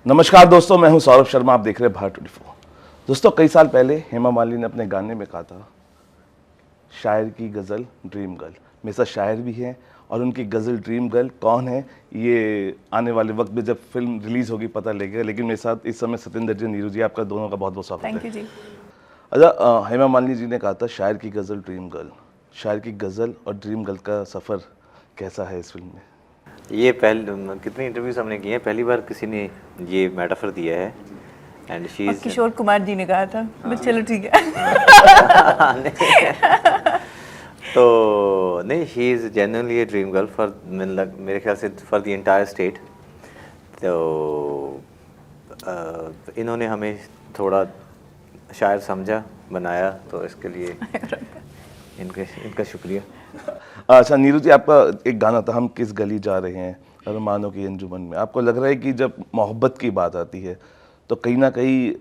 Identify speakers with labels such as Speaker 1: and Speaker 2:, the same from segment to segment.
Speaker 1: नमस्कार दोस्तों, मैं हूं सौरभ शर्मा। आप देख रहे हैं भारत24। दोस्तों, कई साल पहले हेमा मालिनी ने अपने गाने में कहा था, शायर की गज़ल ड्रीम गर्ल। मेरे साथ शायर भी हैं और उनकी गज़ल ड्रीम गर्ल कौन है ये आने वाले वक्त में जब फिल्म रिलीज़ होगी पता लगेगा। लेकिन मेरे साथ इस समय सत्येंद्र जी, नीरू जी, आपका दोनों का बहुत बहुत स्वागत है।
Speaker 2: थैंक यू जी।
Speaker 1: अच्छा, हेमा मालिनी जी ने कहा था शायर की गज़ल ड्रीम गर्ल। शायर की गज़ल और ड्रीम गर्ल का सफ़र कैसा है इस फिल्म में?
Speaker 3: ये कितने इंटरव्यूज हमने किए हैं, पहली बार किसी ने ये मेटाफर दिया है। And she is
Speaker 2: Kishore Kumar ji ने कहा था, बस चलो ठीक है।
Speaker 3: तो नहीं, she is genuinely a dream girl for, मेरे ख्याल से फॉर द एंटायर स्टेट। तो इन्होंने हमें थोड़ा शायर समझा, बनाया, तो इसके लिए इनका शुक्रिया।
Speaker 1: अच्छा नीरू जी, आपका एक गाना था, हम किस गली जा रहे हैं अरमानों की अंजुमन में। आपको लग रहा है कि जब मोहब्बत की बात आती है तो कहीं ना कहीं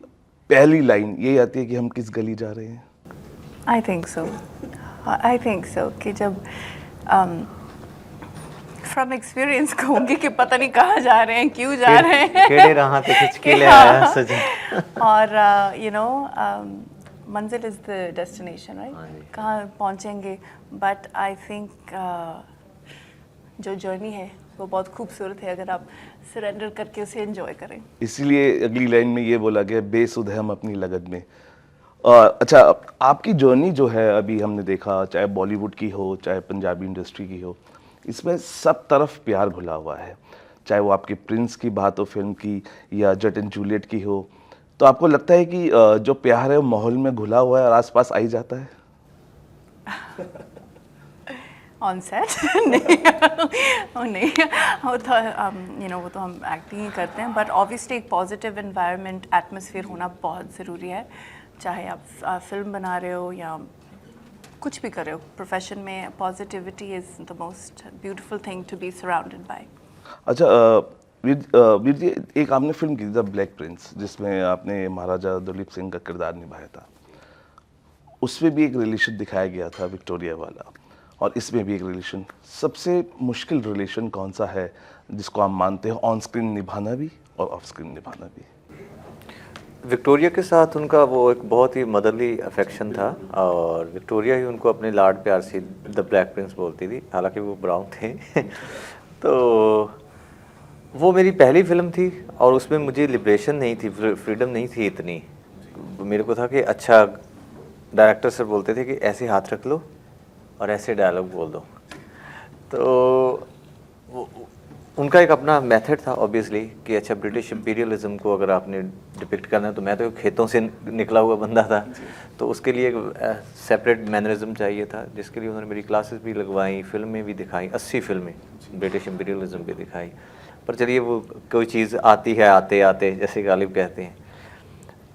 Speaker 1: पहली लाइन यही आती है कि हम किस गली जा रहे हैं?
Speaker 2: आई थिंक सो कि जब फ्रॉम एक्सपीरियंस कहूँगी कि पता नहीं कहाँ जा रहे हैं, क्यों जा रहे हैं,
Speaker 3: केड़े राह पे खिंच के ले आया सजन।
Speaker 2: और मंजिल इज़ द डेस्टिनेशन, राइट? कहाँ पहुँचेंगे, बट आई थिंक जो जर्नी है वो बहुत खूबसूरत है अगर आप सरेंडर करके उसे एंजॉय करें।
Speaker 1: इसीलिए अगली लाइन में ये बोला गया, बेसुध है हम अपनी लगन में। अच्छा, आपकी जर्नी जो है अभी हमने देखा, चाहे बॉलीवुड की हो चाहे पंजाबी इंडस्ट्री की हो, इसमें सब तरफ प्यार घुला हुआ है। चाहे वो आपकी प्रिंस की बात हो फिल्म की या जट एंड जूलियट की हो, तो आपको लगता है कि जो प्यार है वो माहौल में घुला हुआ है और आसपास आ ही जाता है?
Speaker 2: ऑन सेट नहीं, वो नहीं, वो तो वो तो हम एक्टिंग ही करते हैं, बट ऑब्वियसली एक पॉजिटिव एनवायरनमेंट, एटमॉस्फेयर होना बहुत ज़रूरी है। चाहे आप फिल्म बना रहे हो या कुछ भी कर रहे हो प्रोफेशन में, positivity is the most beautiful thing to be surrounded by.
Speaker 1: अच्छा, वीर जी, एक आपने फिल्म की थी द ब्लैक प्रिंस, जिसमें आपने महाराजा दुलीप सिंह का किरदार निभाया था। उसमें भी एक रिलेशन दिखाया गया था विक्टोरिया वाला, और इसमें भी एक रिलेशन। सबसे मुश्किल रिलेशन कौन सा है जिसको आप मानते हो, ऑन स्क्रीन निभाना भी और ऑफ स्क्रीन निभाना भी?
Speaker 3: विक्टोरिया के साथ उनका वो एक बहुत ही मदरली अफेक्शन था, और विक्टोरिया ही उनको अपने लाड प्यार से द ब्लैक प्रिंस बोलती थी, हालांकि वो ब्राउन थे। तो वो मेरी पहली फिल्म थी और उसमें मुझे लिबरेशन नहीं थी, फ्रीडम नहीं थी इतनी। मेरे को था कि अच्छा, डायरेक्टर सर बोलते थे कि ऐसे हाथ रख लो और ऐसे डायलॉग बोल दो। तो उनका एक अपना मेथड था ऑब्वियसली कि अच्छा, ब्रिटिश इंपीरियलिज्म को अगर आपने डिपिक्ट करना है, तो मैं तो खेतों से निकला हुआ बंदा था, तो उसके लिए एक सेपरेट मैनरिज्म चाहिए था, जिसके लिए उन्होंने मेरी क्लासेस भी लगवाई, फिल्में भी दिखाई, 80 फिल्में ब्रिटिश इंपीरियलिज्म पे दिखाई। पर चलिए, वो कोई चीज़ आती है आते आते, जैसे गालिब कहते हैं।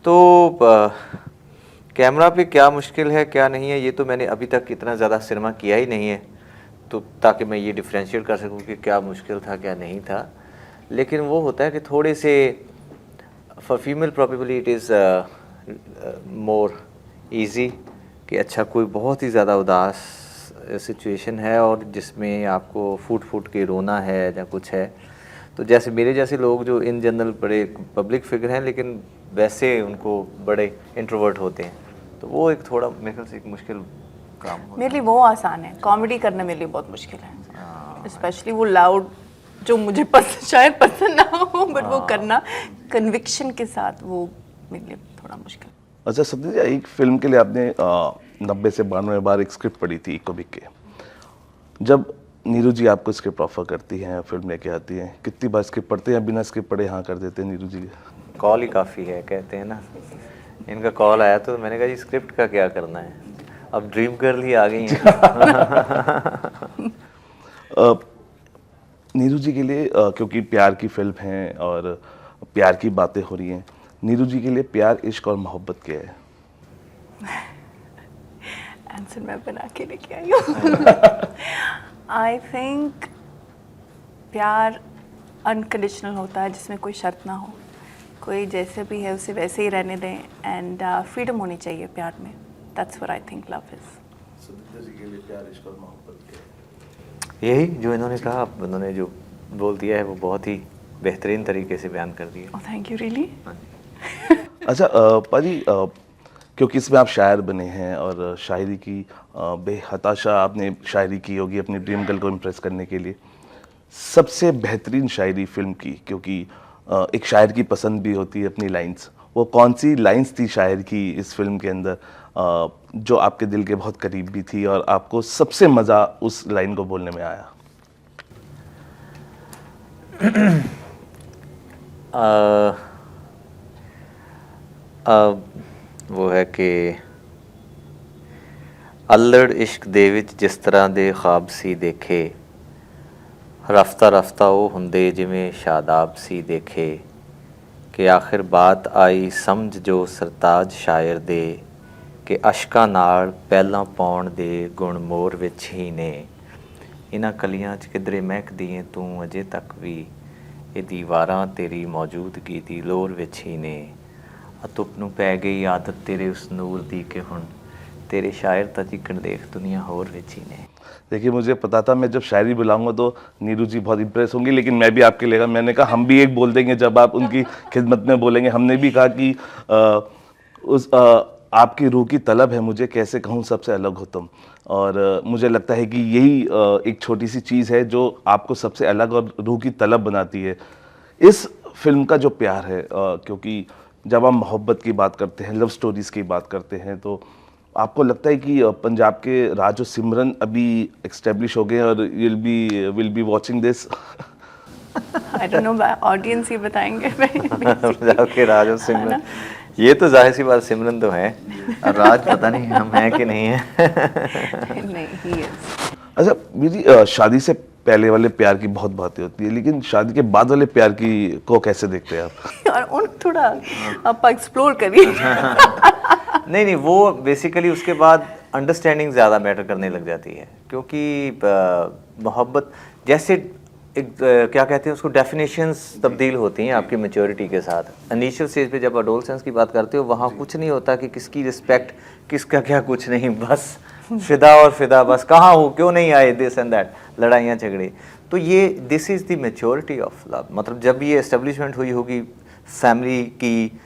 Speaker 3: तो कैमरा पे क्या मुश्किल है क्या नहीं है, ये तो मैंने अभी तक इतना ज़्यादा सिनेमा किया ही नहीं है, तो ताकि मैं ये डिफ्रेंशिएट कर सकूं कि क्या मुश्किल था क्या नहीं था। लेकिन वो होता है कि थोड़े से for female probably it is more easy कि अच्छा, कोई बहुत ही ज़्यादा उदास सिचुएशन है और जिसमें आपको फूट फूट के रोना है या कुछ है, तो जैसे मेरे जैसे लोग जो इन जनरल बड़े पब्लिक फिगर हैं लेकिन वैसे उनको बड़े इंट्रोवर्ट होते हैं, तो वो एक थोड़ा मेरे ख्याल से एक मुश्किल काम होता है।
Speaker 2: मेरे लिए वो आसान है, कॉमेडी करना मेरे लिए बहुत मुश्किल है, स्पेशली वो लाउड जो मुझे शायद पसंद ना हो, बट वो करना कन्विक्शन के साथ, वो मेरे लिए थोड़ा मुश्किल।
Speaker 1: अच्छा सत्य जी, एक फिल्म के लिए आपने 90 से 92 बार एक स्क्रिप्ट पढ़ी थी इको बिक के। जब नीरू जी आपको स्क्रिप्ट ऑफर करती हैं, फिल्म लेके आती हैं, कितनी बार स्क्रिप्ट पढ़ते हैं, बिना स्क्रिप्ट पढ़े हाँ कर देते हैं नीरू जी?
Speaker 3: कॉल ही काफ़ी है, कहते हैं ना। इनका कॉल आया तो मैंने कहा जी स्क्रिप्ट का क्या करना है, अब ड्रीम गर्ल ही आ गई हैं।
Speaker 1: नीरू जी के लिए क्योंकि प्यार की फिल्म है और प्यार की बातें हो रही हैं, नीरू जी के लिए प्यार, इश्क और मोहब्बत क्या है?
Speaker 2: आंसर मैं बना के लेके आई हूँ। आई थिंक प्यार अनकंडीशनल होता है, जिसमें कोई शर्त ना हो, कोई जैसे भी है उसे वैसे ही रहने दें, एंड फ्रीडम होनी चाहिए प्यार में। That's what I think love is.
Speaker 1: प्यार,
Speaker 3: यही जो इन्होंने कहा, उन्होंने जो बोल दिया है वो बहुत ही बेहतरीन तरीके से बयान कर दिए।
Speaker 2: Thank you really.
Speaker 3: हाँ जी।
Speaker 1: अच्छा पाजी, क्योंकि इसमें आप शायर बने हैं और शायरी की बेहताशा आपने शायरी की होगी अपनी ड्रीम गर्ल को इम्प्रेस करने के लिए, सबसे बेहतरीन शायरी फिल्म की, क्योंकि एक शायर की पसंद भी होती है अपनी लाइंस, वो कौन सी लाइंस थी शायर की इस फिल्म के अंदर जो आपके दिल के बहुत करीब भी थी और आपको सबसे मज़ा उस लाइन को बोलने में आया?
Speaker 3: वो है कि अल्लड़ इश्क दे विच जिस तरह दे ख्वाब सी देखे, रफ्ता रफ्ता वो हुंदे जिवें शादाब सी देखे, कि आखिर बात आई समझ जो सरताज शायर दे, कि अशका नाल पहला पाउण दे गुण मोर विच ही ने, इन्हां कलियां च किधरे महकदी है तू अजे तक भी, ये दीवारां तेरी मौजूदगी दी लोर विच ही ने, अतुप नूं पै गई आदत तेरे उस नूर दी के हुण, तेरे शायर ता जिकण देख दुनिया होर विच ही ने।
Speaker 1: देखिए मुझे पता था मैं जब शायरी बुलाऊंगा तो नीरू जी बहुत इंप्रेस होंगी, लेकिन मैं भी आपके लेगा, मैंने कहा हम भी एक बोल देंगे जब आप उनकी खिदमत में बोलेंगे। हमने भी कहा कि आपकी रूह की तलब है मुझे, कैसे कहूँ सबसे अलग हो तुम, और मुझे लगता है कि यही एक छोटी सी चीज़ है जो आपको सबसे अलग और रूह की तलब बनाती है। इस फिल्म का जो प्यार है, क्योंकि जब हम मोहब्बत की बात करते हैं, लव स्टोरीज़ की बात करते हैं, तो आपको लगता है कि पंजाब के राज और सिमरन अभी एक्स्टेब्लिश हो गए और will be watching this?
Speaker 2: I don't know, audience ही बताएंगे।
Speaker 3: पंजाब के राज और सिमरन, ये तो जाहिर सी बात, सिमरन तो है, और राज पता नहीं हम हैं कि नहीं है।
Speaker 2: नहीं, ही इज।
Speaker 1: अच्छा मेरी शादी से पहले वाले प्यार की बहुत बातें होती है, लेकिन शादी के बाद वाले प्यार की को कैसे देखते हैं आप?
Speaker 2: और उन थोड़ा आप एक्सप्लोर करिए।
Speaker 3: नहीं, वो बेसिकली उसके बाद अंडरस्टैंडिंग ज़्यादा मैटर करने लग जाती है, क्योंकि मोहब्बत जैसे एक क्या कहते हैं उसको, डेफिनेशंस तब्दील होती हैं आपकी मैच्योरिटी के साथ। इनिशियल स्टेज पे जब एडोलसेंस की बात करते हो, वहाँ कुछ नहीं होता कि किसकी रिस्पेक्ट, किसका क्या, कुछ नहीं, बस फिदा और फिदा, बस कहाँ हो, क्यों नहीं आए, दिस एंड दैट, लड़ाइयाँ झगड़े। तो ये this is the maturity of love. मतलब जब ये एस्टेब्लिशमेंट हुई होगी फैमिली की,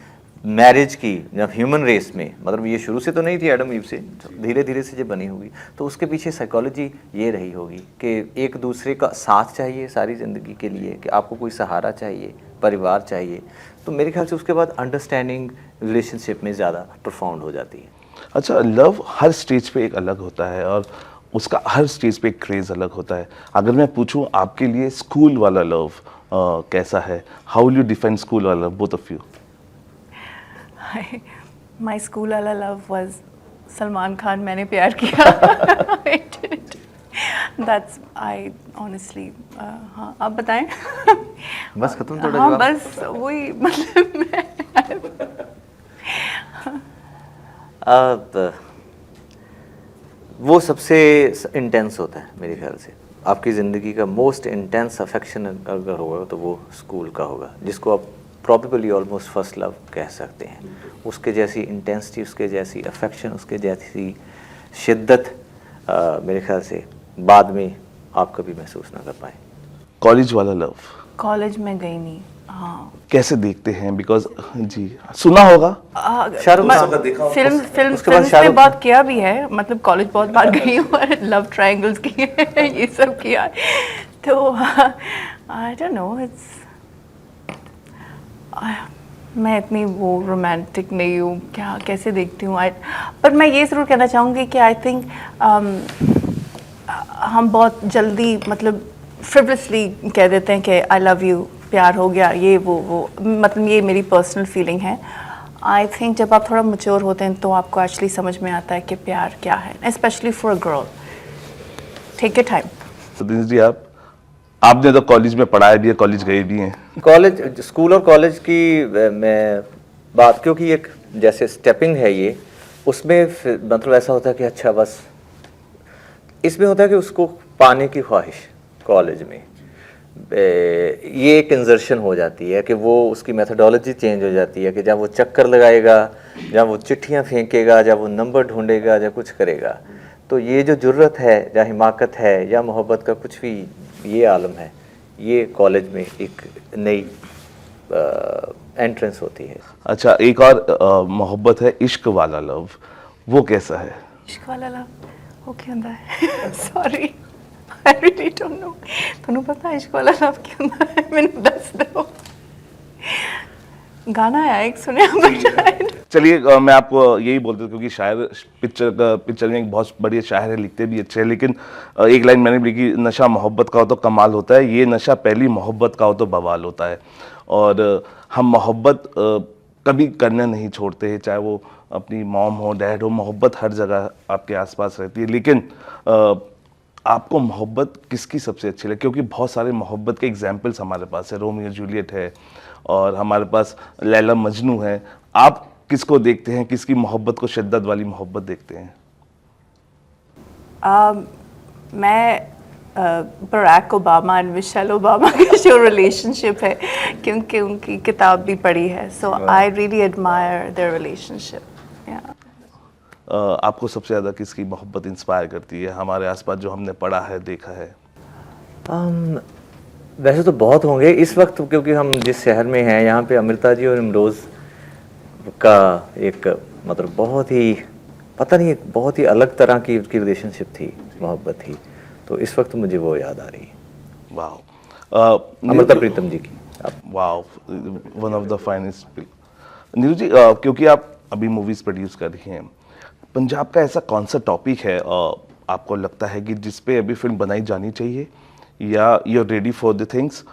Speaker 3: मैरिज की, जब ह्यूमन रेस में, मतलब ये शुरू से तो नहीं थी एडम ईव से, धीरे धीरे से जब बनी होगी, तो उसके पीछे साइकोलॉजी ये रही होगी कि एक दूसरे का साथ चाहिए सारी ज़िंदगी के लिए, कि आपको कोई सहारा चाहिए, परिवार चाहिए। तो मेरे ख्याल से उसके बाद अंडरस्टैंडिंग रिलेशनशिप में ज़्यादा प्रोफाउंड हो जाती है।
Speaker 1: अच्छा, लव हर स्टेज पे एक अलग होता है और उसका हर स्टेज पे एक क्रेज़ अलग होता है। अगर मैं पूछूं आपके लिए स्कूल वाला लव कैसा है? How will you define school वाला love, both of you?
Speaker 2: My school वाला लव वाज सलमान खान, मैंने प्यार किया। That's I honestly. हाँ, आप बताएं।
Speaker 3: बस खत्म थोड़ा
Speaker 2: हाँ,
Speaker 3: जवाब।
Speaker 2: बस वही, मतलब
Speaker 3: अब वो सबसे इंटेंस होता है मेरे ख्याल से। आपकी ज़िंदगी का मोस्ट इंटेंस अफेक्शन अगर होगा तो वो स्कूल का होगा, जिसको आप प्रॉबेबली ऑलमोस्ट फर्स्ट लव कह सकते हैं। उसके जैसी इंटेंसिटी, उसके जैसी अफेक्शन, उसके जैसी शिद्दत मेरे ख्याल से बाद में आप कभी महसूस ना कर पाए।
Speaker 1: कॉलेज वाला लव
Speaker 2: कॉलेज में गई नहीं। हाँ,
Speaker 1: कैसे देखते हैं? बिकॉज जी सुना होगा,
Speaker 3: शाहरुख खान का
Speaker 1: देखा,
Speaker 2: फिल्म में बात किया भी है, मतलब कॉलेज बहुत बार गई हूँ और लव ट्रायंगल्स किए हैं, ये सब किया है। तो आई डोंट नो, इट्स मैं इतनी वो रोमांटिक नहीं हूँ, क्या कैसे देखती हूँ। पर मैं ये ज़रूर कहना चाहूँगी कि आई थिंक हम बहुत जल्दी, मतलब फ्रिवलसली कह देते हैं कि आई लव यू, प्यार हो गया, ये वो मतलब ये मेरी पर्सनल फीलिंग है। आई थिंक जब आप थोड़ा मैच्योर होते हैं तो आपको एक्चुअली समझ में आता है कि प्यार क्या है, specially for a girl. Take your time.
Speaker 1: तो दिनेश जी, आपने तो कॉलेज में पढ़ाया भी है, कॉलेज गए भी हैं।
Speaker 3: कॉलेज, स्कूल और कॉलेज की मैं बात, क्योंकि एक जैसे स्टेपिंग है ये, उसमें मतलब ऐसा होता है कि अच्छा बस, इसमें होता है कि उसको पाने की ख्वाहिश कॉलेज में, ये एक इंजर्शन हो जाती है कि वो उसकी मेथडोलॉजी चेंज हो जाती है कि जब वो चक्कर लगाएगा, जब वो चिट्ठियाँ फेंकेगा, जब वो नंबर ढूंढेगा, जब कुछ करेगा, तो ये जो जुर्रत है या हिमाकत है या मोहब्बत का कुछ भी ये आलम है, ये कॉलेज में एक नई एंट्रेंस होती है।
Speaker 1: अच्छा, एक और मोहब्बत है इश्क वाला लव, वो कैसा है?
Speaker 2: इश्क वाला लव वो क्या होता है? Sorry, I really don't know. तुम्हें पता है इश्क वाला लव क्या होता है? मैंने दस दो गाना है एक सुने आप?
Speaker 1: चलिए मैं आपको यही बोलता हूँ, क्योंकि शायर पिक्चर में एक बहुत बढ़िया शायर है, लिखते भी अच्छे हैं, लेकिन एक लाइन मैंने भी लिखी, नशा मोहब्बत का हो तो कमाल होता है, ये नशा पहली मोहब्बत का हो तो बवाल होता है। और हम मोहब्बत कभी करना नहीं छोड़ते हैं, चाहे वो अपनी मॉम हो, डैड हो, मोहब्बत हर जगह आपके आसपास रहती है। लेकिन आपको मोहब्बत किसकी सबसे अच्छी लगी? क्योंकि बहुत सारे मोहब्बत के एग्जाम्पल्स हमारे पास है, रोमियो जूलियट है और हमारे पास लैला मजनू है। आप किसको देखते हैं, किसकी मोहब्बत को शिद्दत वाली मोहब्बत देखते हैं?
Speaker 2: मैं Barack Obama and Michelle Obama की जो रिलेशनशिप है, क्योंकि उनकी किताब भी पढ़ी है, so I really admire their relationship.
Speaker 1: आपको सबसे ज़्यादा किसकी मोहब्बत इंस्पायर करती है हमारे आसपास, जो हमने पढ़ा है, देखा है?
Speaker 3: वैसे तो बहुत होंगे इस वक्त, क्योंकि हम जिस शहर में हैं यहाँ पे अमृता जी और इमरोज़ का एक मतलब बहुत ही पता नहीं, एक बहुत ही अलग तरह की उसकी रिलेशनशिप थी, मोहब्बत थी। तो इस वक्त मुझे वो याद आ रही है।
Speaker 1: वाह,
Speaker 3: अमृता प्रीतम जी की।
Speaker 1: वाह, one of the finest. Neeru ji, क्योंकि आप अभी मूवीज़ प्रोड्यूस कर रही हैं, पंजाब का ऐसा कौन सा टॉपिक है आपको लगता है कि जिस पे अभी फिल्म बनाई जानी चाहिए, या you are ready for the things,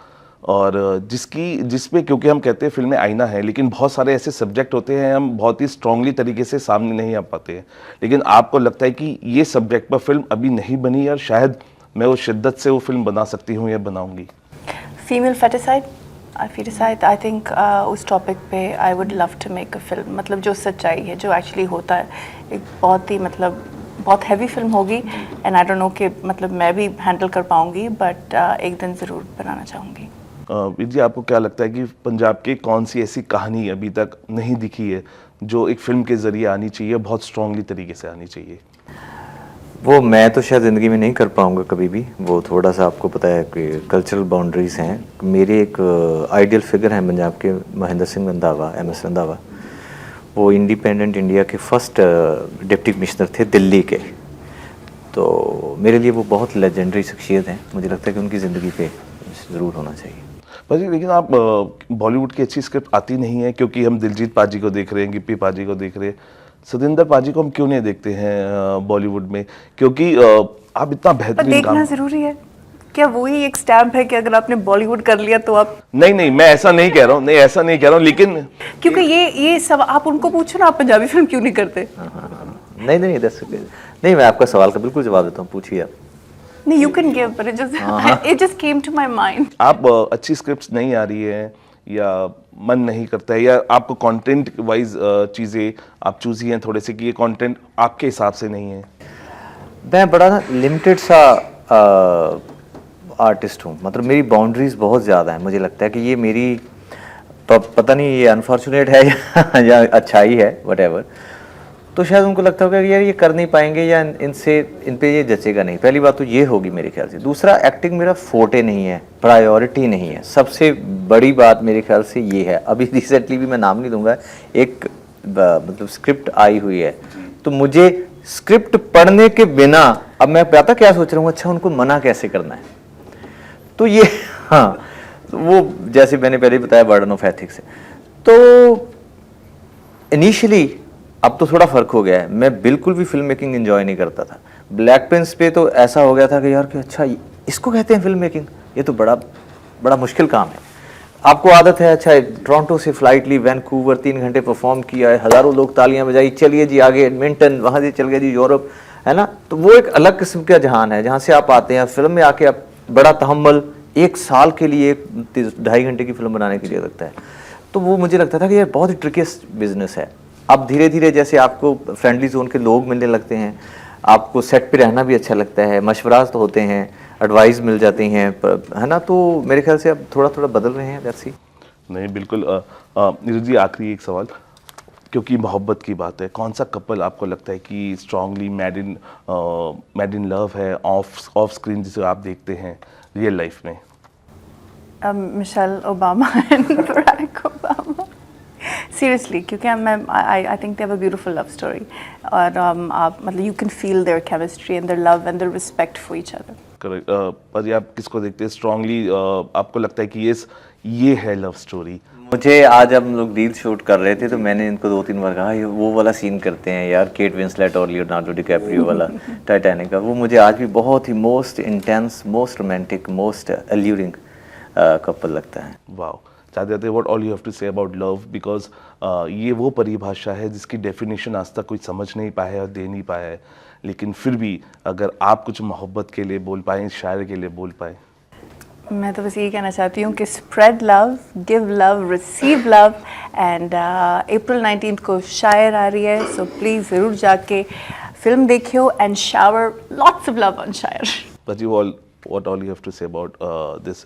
Speaker 1: और जिसपे, क्योंकि हम कहते हैं फिल्में आईना है, लेकिन बहुत सारे ऐसे सब्जेक्ट होते हैं हम बहुत ही स्ट्रांगली तरीके से सामने नहीं आ पाते हैं, लेकिन आपको लगता है कि ये सब्जेक्ट पर फिल्म अभी नहीं बनी और शायद मैं वो शिद्दत से वो फिल्म बना सकती हूँ या बनाऊंगी?
Speaker 2: फीमेल फेटिसाइड, आई थिंक उस टॉपिक पे I would love to make a film. मतलब जो सच्चाई है, जो एक्चुअली होता है, एक बहुत ही मतलब बहुत हैवी फिल्म होगी, एंड आई डोंट नो कि मतलब मैं भी हैंडल कर पाऊंगी, बट एक दिन ज़रूर बनाना चाहूँगी।
Speaker 1: वीर जी, आपको क्या लगता है कि पंजाब की कौन सी ऐसी कहानी अभी तक नहीं दिखी है जो एक फिल्म के जरिए आनी चाहिए, बहुत स्ट्रांगली तरीके से आनी चाहिए?
Speaker 3: वो मैं तो शायद ज़िंदगी में नहीं कर पाऊँगा कभी भी। वो थोड़ा सा आपको पता है कि कल्चरल बाउंड्रीज़ हैं। मेरे एक आइडियल फिगर हैं पंजाब के, महेंद्र सिंह रंधावा, MS रंधावा। वो इंडिपेंडेंट इंडिया के फर्स्ट डिप्टी कमिश्नर थे दिल्ली के। तो मेरे लिए वो बहुत लेजेंडरी शख्सियत हैं। मुझे लगता है कि उनकी ज़िंदगी पे ज़रूर होना चाहिए।
Speaker 1: भाजी, लेकिन आप बॉलीवुड की अच्छी स्क्रिप्ट आती नहीं है, क्योंकि हम दिलजीत पाजी को देख रहे हैं, गिप्पी पाजी को देख रहे हैं, सतिंदर पाजी को हम क्यों नहीं देखते हैं बॉलीवुड में? क्योंकि आप इतना
Speaker 2: पर
Speaker 1: बेहतरीन
Speaker 2: देखना
Speaker 1: काम।
Speaker 2: ज़रूरी है क्या? वही एक स्टैम्प है कि अगर आपने बॉलीवुड कर लिया तो आप।
Speaker 1: नहीं, मैं ऐसा नहीं कह रहा हूँ, नहीं ऐसा नहीं कह रहा हूँ, लेकिन
Speaker 2: क्योंकि ये सब आप उनको पूछो ना, आप पंजाबी फिल्म क्यों नहीं करते?
Speaker 3: नहीं नहीं, मैं आपका सवाल का बिल्कुल जवाब देता हूँ, पूछिए आप।
Speaker 2: नहीं, you can give, but it just came to my mind.
Speaker 1: आप अच्छी स्क्रिप्ट्स नहीं आ रही है, या मन नहीं करता है, या आपको कंटेंट वाइज चीज़ें आप चूजी हैं थोड़े से कि ये कंटेंट आपके हिसाब से नहीं है?
Speaker 3: मैं बड़ा ना लिमिटेड सा आर्टिस्ट हूँ, मतलब मेरी बाउंड्रीज बहुत ज़्यादा हैं। मुझे लगता है कि ये मेरी पता नहीं ये अनफॉर्चुनेट है या अच्छाई है, व्हाटएवर। तो शायद उनको लगता होगा कि यार ये कर नहीं पाएंगे, या इन पे ये जचेगा नहीं। पहली बात तो ये होगी मेरे ख्याल से। दूसरा, एक्टिंग मेरा फोटे नहीं है, प्रायोरिटी नहीं है। सबसे बड़ी बात मेरे ख्याल से ये है। अभी रिसेंटली भी मैं नाम नहीं दूंगा, एक मतलब स्क्रिप्ट आई हुई है, तो मुझे स्क्रिप्ट पढ़ने के बिना अब मैं पता क्या सोच रहा हूँ, अच्छा उनको मना कैसे करना है। तो ये हाँ, तो वो जैसे मैंने पहले बताया बर्डन ऑफ एथिक्स है। तो इनिशियली, अब तो थोड़ा फर्क हो गया है, मैं बिल्कुल भी फिल्म मेकिंग एंजॉय नहीं करता था। ब्लैक प्रिंस पे तो ऐसा हो गया था कि यार कि अच्छा इसको कहते हैं फिल्म मेकिंग, ये तो बड़ा मुश्किल काम है। आपको आदत है, अच्छा टोरंटो से फ्लाइट ली, वैंकूवर 3 घंटे परफॉर्म किया है, हज़ारों लोग तालियां बजाई, चलिए जी आगे एडमिंटन, वहाँ से चल गए जी यूरोप, है ना। तो वो एक अलग किस्म का जहान है जहाँ से आप आते हैं। फिल्म में आके आप बड़ा तहम्मुल 1 साल के लिए 2.5 घंटे की फिल्म बनाने के लिए लगता है। तो वो मुझे लगता था कि यार बहुत ही ट्रिकीस्ट बिजनेस है। अब धीरे धीरे जैसे आपको फ्रेंडली जोन के लोग मिलने लगते हैं, आपको सेट पे रहना भी अच्छा लगता है, मशवरा तो होते हैं, एडवाइस मिल जाती हैं, है ना। तो मेरे ख्याल से अब थोड़ा थोड़ा बदल रहे हैं वैसे।
Speaker 1: नहीं, बिल्कुल। नीरज जी, आखिरी एक सवाल, क्योंकि मोहब्बत की बात है, कौन सा कपल आपको लगता है कि स्ट्रांगली मैड इन लव है, ऑफ स्क्रीन जिसे आप देखते हैं रियल लाइफ में?
Speaker 2: Michelle Obama and Barack Obama. Seriously, क्योंकि I think they have a beautiful love story. और आप मतलब you can feel their chemistry and their love and their respect for each other.
Speaker 1: Correct. पर ये आप किसको देखते हैं स्ट्रांगली? आपको लगता है कि ये है लव स्टोरी?
Speaker 3: मुझे आज हम लोग रील शूट कर रहे थे तो मैंने इनको 2-3 बार कहा ये वो वाला सीन करते हैं यार, केट विंसलेट और लियोनार्डो डिकैप्रियो वाला टाइटैनिक का। वो मुझे आज भी बहुत ही most intense, most romantic, most alluring couple लगता है।
Speaker 1: वाओ। चाहते what all you have to say about love, because ये वो परिभाषा है जिसकी डेफिनेशन आज तक कोई समझ नहीं पाया है और दे नहीं पाया है, लेकिन फिर भी अगर आप कुछ मोहब्बत के लिए बोल पाएँ, शायर के लिए बोल पाएँ।
Speaker 2: मैं तो बस यही कहना चाहती हूँ कि spread love, give love, receive love. And April 19 को शायर आ रही है, सो प्लीज़ ज़रूर जाके फिल्म देखियो and shower lots of love on शायर।
Speaker 1: But you all, what all you have to say about this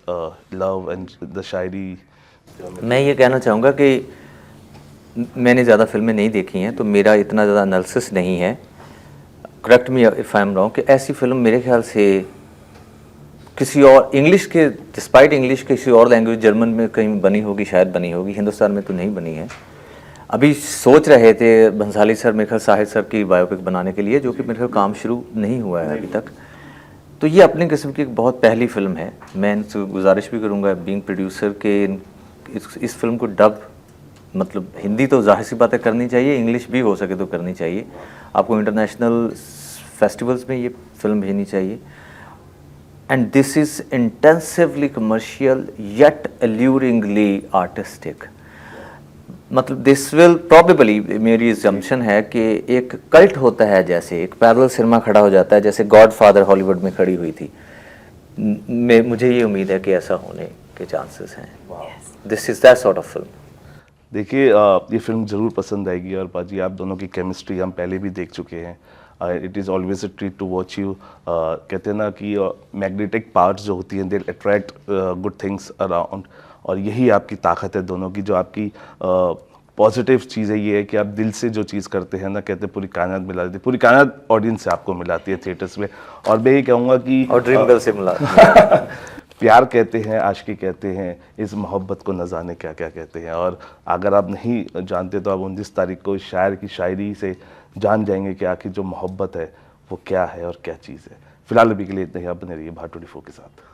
Speaker 1: love and the शायरी?
Speaker 3: मैं ये कहना चाहूँगा कि मैंने ज़्यादा फिल्में नहीं देखी हैं तो मेरा इतना ज़्यादा एनालिसिस नहीं है, correct me if I am wrong, कि ऐसी फिल्म मेरे ख्याल से किसी और इंग्लिश के, डिस्पाइट इंग्लिश किसी और लैंग्वेज, जर्मन में कहीं बनी होगी, शायद बनी होगी, हिंदुस्तान में तो नहीं बनी है। अभी सोच रहे थे भंसाली सर मेरे ख्याल साहिद सर की बायोपिक बनाने के लिए, जो कि मेरे ख्याल काम शुरू नहीं हुआ है अभी तक। तो ये अपने किस्म की एक बहुत पहली फिल्म है। मैं इनसे गुजारिश भी करूँगा बीइंग प्रोड्यूसर के इस फिल्म को डब, मतलब हिंदी तो जाहिर सी बातें करनी चाहिए, इंग्लिश भी हो सके तो करनी चाहिए। आपको इंटरनेशनल फेस्टिवल्स में ये फिल्म भेजनी चाहिए। And this is intensively commercial yet alluringly artistic. मतलब दिस विल प्रोबेबली, मेरी असम्पशन है कि एक कल्ट होता है, जैसे एक पैरेलल सिनेमा खड़ा हो जाता है, जैसे गॉडफादर हॉलीवुड में खड़ी हुई थी। मुझे ये उम्मीद है कि ऐसा होने के चांसेस हैं। This is that sort of film.
Speaker 1: देखिए ये फिल्म ज़रूर पसंद आएगी, और पाजी आप दोनों की केमिस्ट्री हम पहले भी देख चुके हैं। It is always a treat to watch you. कहते हैं ना कि मैग्नेटिक पार्ट्स जो होती हैं they attract good things around, और यही आपकी ताकत है दोनों की। जो आपकी पॉजिटिव चीज़ है ये है कि आप दिल से जो चीज़ करते हैं ना, कहते हैं पूरी कायनात मिला देती है, पूरी कायनात ऑडियंस से आपको मिलाती है थिएटर्स में। और मैं ये कहूँगा कि
Speaker 3: और ड्रीम गर्ल से मिला
Speaker 1: प्यार कहते हैं, आशिकी कहते हैं, इस मोहब्बत को न जाने क्या क्या कहते हैं। और अगर आप नहीं जानते तो आप 29 तारीख को शायर की शायरी से जान जाएंगे कि आखिर जो मोहब्बत है वो क्या है और क्या चीज़ है। फिलहाल अभी के लिए इतना ही। आप बने रहिए भारत 24 के साथ।